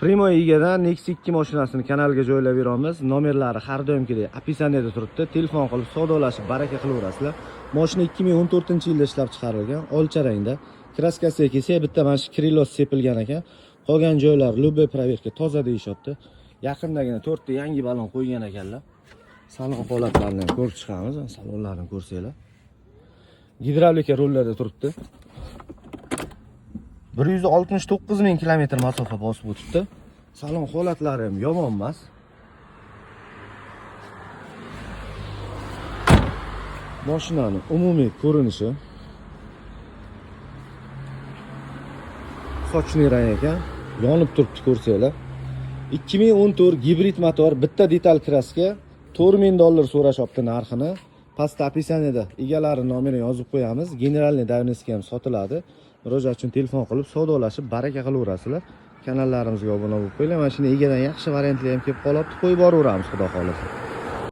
Primo egadan Nexia 2 mashinasini kanalga joylab beramiz. Nomerlari har doimgidek описаниеda turibdi. Telefon qilib savdolashib, baraka qilaverasizlar. Mashina 2014-yilda ishlab chiqarilgan, olcha rangda. Kraskasiga kelsa, bitta mana shu krilos sepilgan ekan. Qolgan joylar любой проверка toza deyishyapti. Yaqindagina 4 ta yangi balon qo'ygan ekanlar. Salon holatlarini ko'rib chiqamiz. Salonlarni ko'rsanglar. Gidravlika rollarda turibdi. 169 ming kilometr masofa bosib o'tibdi. Salon holatlari ham yomon emas. Mashinaning umumiy ko'rinishi sochli rang ekan, yonib turibdi ko'rsanglar. 2014 gibrid motor, bitta detal kraska, $4000 so'rashyapti narxini. Pastda описаниеda egalari nomerini yozib qo'yamiz. Generalniy davniski ham sotiladi. Murojaat uchun telefon qilib savdolashib, baraka qilaverasizlar. Kanallarimizga obuna bo'lib qo'yinglar. Mashina egadan yaxshi variantli ham kelib qolyapti. Qo'yib boraveramiz, xudo xolasa.